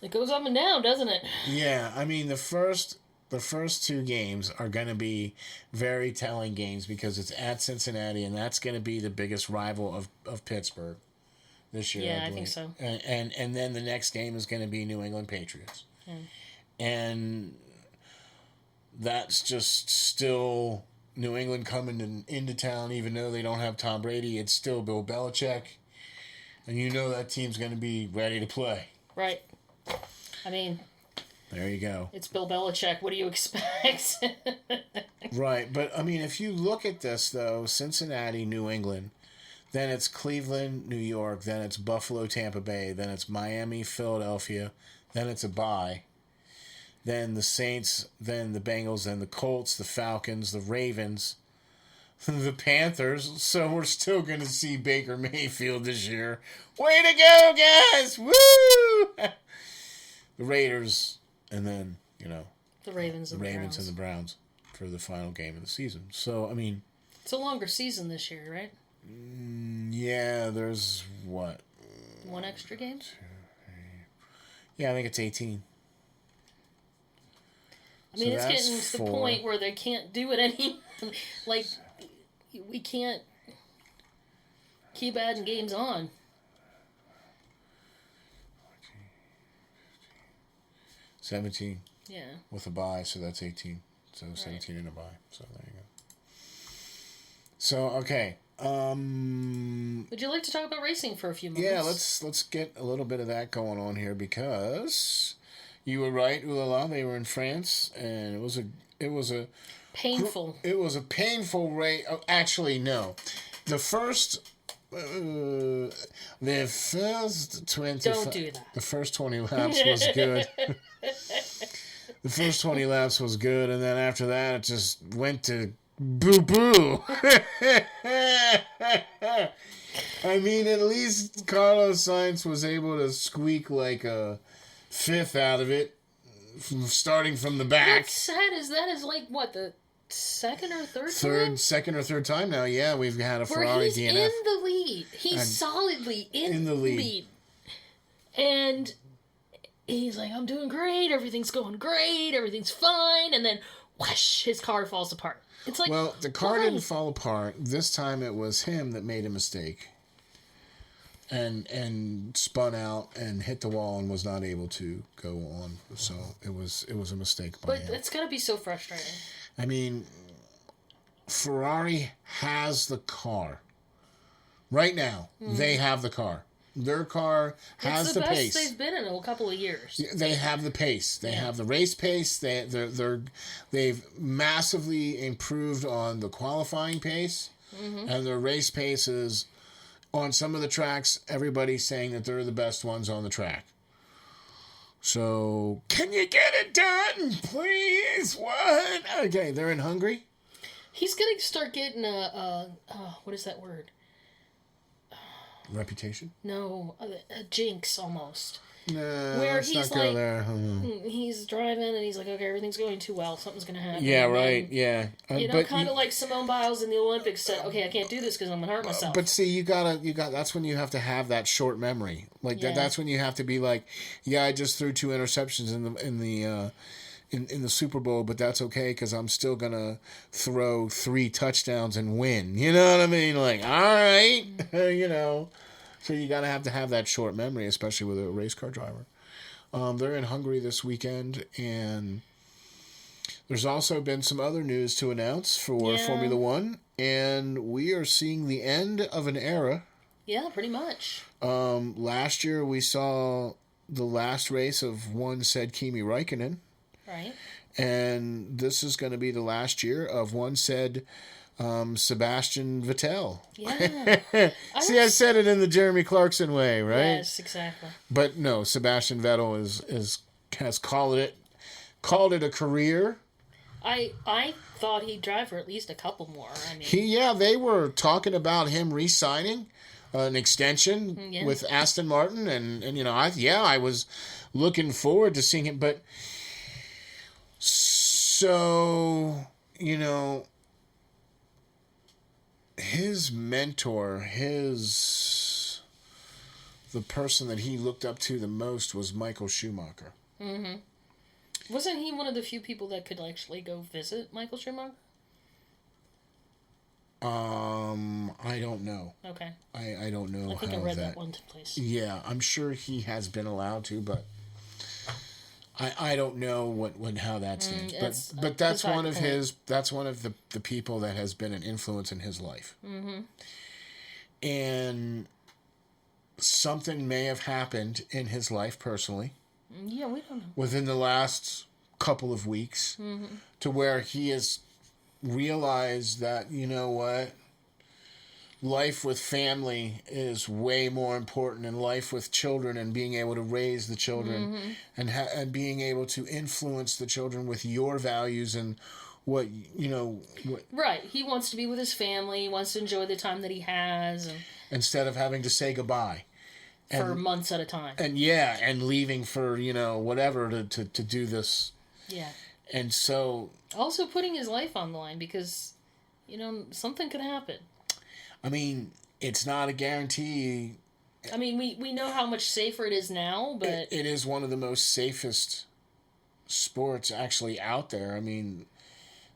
It goes up and down, doesn't it?
Yeah, I mean the first 2 games are going to be very telling games because it's at Cincinnati, and that's going to be the biggest rival of Pittsburgh this year.
Yeah, I think so.
And then the next game is going to be New England Patriots.
Mm.
And that's just still New England coming into town, even though they don't have Tom Brady. It's still Bill Belichick. And that team's going to be ready to play.
Right. I mean...
There you go.
It's Bill Belichick. What do you expect?
Right. But, I mean, if you look at this, though, Cincinnati, New England, then it's Cleveland, New York, then it's Buffalo, Tampa Bay, then it's Miami, Philadelphia, then it's a bye. Then the Saints, then the Bengals, then the Colts, the Falcons, the Ravens, the Panthers, so we're still going to see Baker Mayfield this year. Way to go, guys! Woo! The Raiders, and then,
the Ravens and
the Browns for the final game of the season. So, I mean...
It's a longer season this year, right?
Yeah, there's what?
One extra game?
2, 3. Yeah, I think it's 18.
I mean, it's getting to the point where they can't do it anymore. Like, we can't keep adding games on.
17.
Yeah.
With a bye, so that's 18. So 17 and a bye. So there you go. So, okay.
Would you like to talk about racing for a few moments?
Yeah, let's get a little bit of that going on here, because you were right, Ulala, they were in France, and it was a
painful.
It was a painful race. Oh, actually, no. The first 20.
Don't do that.
The first 20 laps was good. The first 20 laps was good, and then after that, it just went to boo-boo. I mean, at least Carlos Sainz was able to squeak like a fifth out of it, starting from the back.
What's sad is that is like, what, the second or third time?
Second or third time now, yeah. We've had a Ferrari
he's
DNF.
in the lead. He's solidly in the lead. And he's like, I'm doing great. Everything's going great. Everything's fine. And then, whoosh, his car falls apart. It's like,
well, the car didn't fall apart. This time it was him that made a mistake. And spun out and hit the wall and was not able to go on. So it was a mistake by him.
But it's got to be so frustrating.
I mean, Ferrari has the car. Right now, they have the car. Their car has the pace.
It's the best they've been in a couple of years.
They have the pace. They have the race pace. They've massively improved on the qualifying pace, and their race pace is, on some of the tracks, everybody's saying that they're the best ones on the track. So, can you get it done, please? What? Okay, they're in Hungary.
He's going to start getting what is that word?
Reputation?
No, a jinx almost.
No,
where
let's
he's
not go
like,
there.
He's driving and he's like, okay, everything's going too well. Something's going to happen.
Yeah,
and
right.
then,
Yeah.
Kind of like Simone Biles in the Olympics said, okay, I can't do this because I'm going to hurt myself.
But see, you got. That's when you have to have that short memory. Like that's when you have to be like, yeah, I just threw 2 interceptions in the Super Bowl, but that's okay because I'm still gonna throw 3 touchdowns and win. You know what I mean? Like, all right, So you gotta have that short memory, especially with a race car driver. They're in Hungary this weekend, and there's also been some other news to announce for Formula One, and we are seeing the end of an era.
Yeah, pretty much.
Last year we saw the last race of one said Kimi Räikkönen.
Right.
And this is going to be the last year of one said Sebastian Vettel.
Yeah.
See, I said it in the Jeremy Clarkson way, right?
Yes, exactly.
But no, Sebastian Vettel has called it a career.
I thought he'd drive for at least a couple more. I mean,
They were talking about him re-signing an extension with Aston Martin, and I was looking forward to seeing him, but. So, his mentor, the person that he looked up to the most was Michael Schumacher.
Mm-hmm. Wasn't he one of the few people that could actually go visit Michael Schumacher?
I don't know.
Okay.
I don't know.
I think I read that one place.
Yeah, I'm sure he has been allowed to, but I don't know how that stands. But that's one of the people that has been an influence in his life. Mm-hmm. And something may have happened in his life personally.
Yeah, we don't know.
Within the last couple of weeks, to where he has realized that, you know what, life with family is way more important, and life with children and being able to raise the children and being able to influence the children with your values and what you know. What,
right. He wants to be with his family. He wants to enjoy the time that he has, and
instead of having to say goodbye
for months at a time.
And leaving for whatever to do this.
Yeah.
And so
also putting his life on the line because something could happen.
I mean, it's not a guarantee.
I mean, we know how much safer it is now, but
it is one of the most safest sports actually out there. I mean,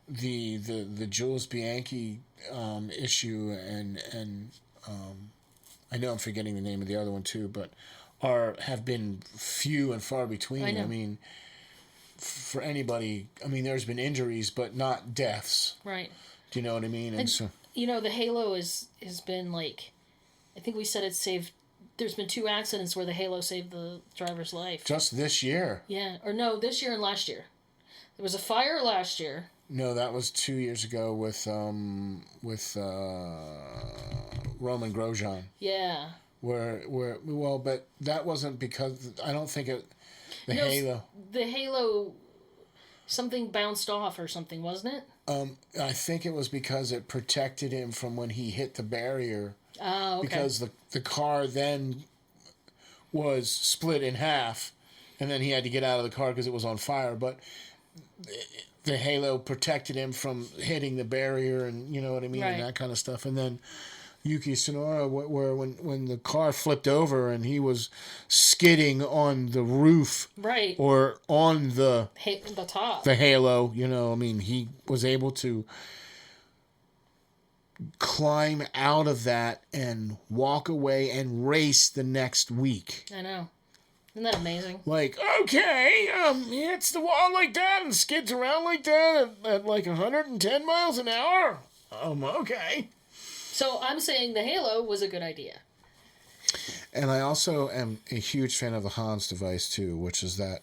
the Jules Bianchi issue and I know I'm forgetting the name of the other one too, but have been few and far between. I mean, for anybody, I mean, there's been injuries, but not deaths.
Right.
Do you know what I mean? And so,
the Halo has been like, I think we said it saved. There's been 2 accidents where the Halo saved the driver's life.
Just this year.
Yeah, or no, this year and last year. There was a fire last year.
No, that was 2 years ago with Roman Grosjean.
Yeah.
But that wasn't because I don't think Halo.
The Halo, something bounced off or something, wasn't it?
I think it was because it protected him from when he hit the barrier.
Oh, okay.
Because the car then was split in half, and then he had to get out of the car because it was on fire. But the Halo protected him from hitting the barrier, and you know what I mean, and that kind of stuff. And then Yuki Tsunoda, where when the car flipped over and he was skidding on the roof,
right,
or on the
top,
the Halo, I mean, he was able to climb out of that and walk away and race the next week.
I know. Isn't that amazing?
Like, okay, he hits the wall like that and skids around like that at like 110 miles an hour. Okay.
So I'm saying the Halo was a good idea.
And I also am a huge fan of the Hans device too, which is that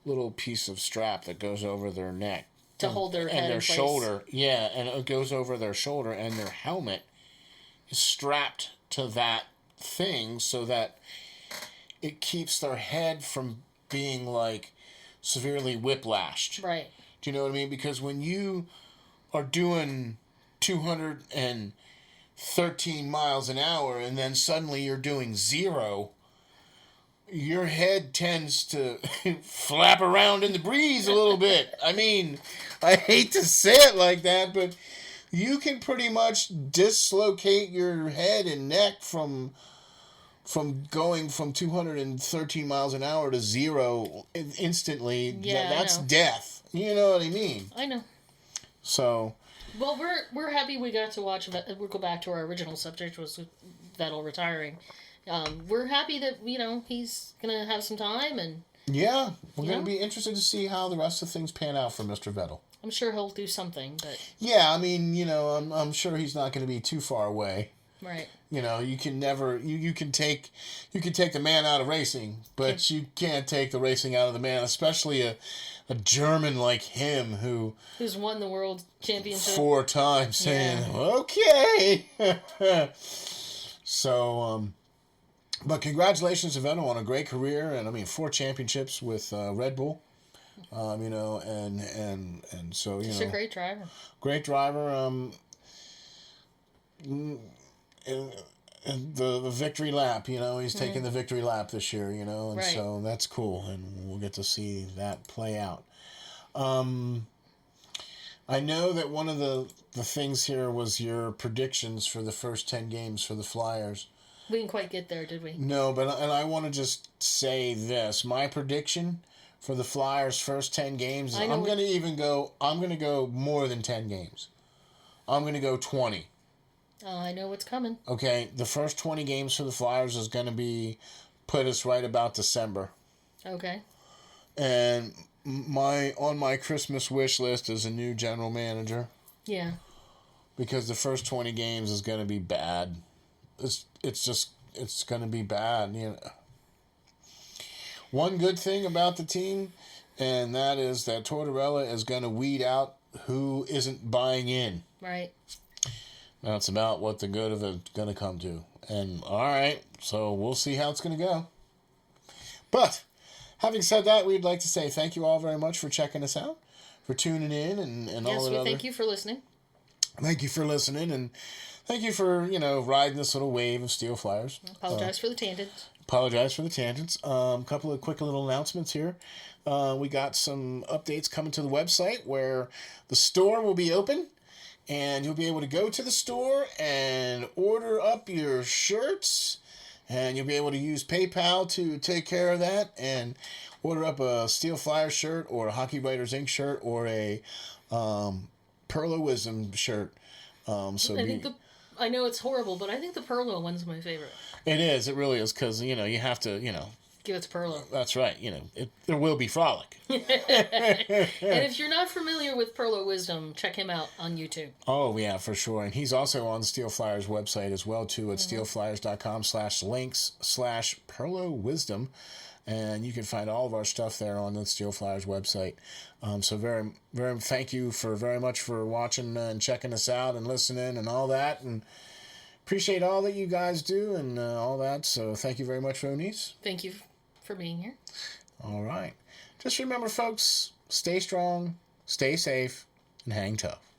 little piece of strap that goes over their neck.
To hold their head
and their
in place.
shoulder, yeah, and it goes over their shoulder, and their helmet is strapped to that thing so that it keeps their head from being like severely whiplashed.
Right.
Do you know what I mean? Because when you are doing 213 miles an hour and then suddenly you're doing 0, your head tends to flap around in the breeze a little bit. I mean, I hate to say it like that, but you can pretty much dislocate your head and neck from going from 213 miles an hour to 0 instantly.
Yeah,
that's death. You know what I mean?
I know.
So,
well, we're happy we got to watch. We'll go back to our original subject, was Vettel retiring. We're happy that he's gonna have some time, and
yeah, we're gonna be interested to see how the rest of things pan out for Mr. Vettel.
I'm sure he'll do something, but
yeah, I mean, I'm sure he's not going to be too far away.
Right.
You can never you can take the man out of racing, but you can't take the racing out of the man, especially a German like him
who's won the world championship
4 times. Saying okay, so. But congratulations to Vettel on a great career, and I mean 4 championships with Red Bull, and so
he's a great driver.
Great driver. And the victory lap, he's taking the victory lap this year, and so that's cool, and we'll get to see that play out. I know that one of the things here was your predictions for the first 10 games for the Flyers.
We didn't quite get there, did we?
No, and I want to just say this. My prediction for the Flyers' first 10 games, I'm going to go more than 10 games. I'm going to go 20.
Oh, I know what's coming.
Okay, the first 20 games for the Flyers is going to put us right about December.
Okay. And
on my Christmas wish list is a new general manager.
Yeah.
Because the first 20 games is going to be bad. It's going to be bad. One good thing about the team, and that is that Tortorella is going to weed out who isn't buying in.
Right.
That's about what the good of it's going to come to. And all right, so we'll see how it's going to go. But having said that, we'd like to say thank you all very much for checking us out, for tuning in and all that.
Yes, thank you for listening.
Thank you for listening, and thank you for, riding this little wave of SteelFlyers.
Apologize for the tangents.
A couple of quick little announcements here. We got some updates coming to the website where the store will be open, and you'll be able to go to the store and order up your shirts, and you'll be able to use PayPal to take care of that and order up a SteelFlyers shirt or a Hockey Writers Inc. shirt or a Perlo Wisdom shirt.
I know it's horrible, but I think the Perlo one's my favorite.
It is. It really is, because, you have to,
give it to Perlo.
That's right. There will be frolic.
And if you're not familiar with Perlo Wisdom, check him out on YouTube.
Oh, yeah, for sure. And he's also on the SteelFlyers website as well, too, at steelflyers.com/links/Perlo Wisdom. And you can find all of our stuff there on the SteelFlyers website. So very, very thank you very much for watching and checking us out and listening and all that. And appreciate all that you guys do and all that. So thank you very much, Ronice.
Thank you for being here.
All right. Just remember, folks, stay strong, stay safe, and hang tough.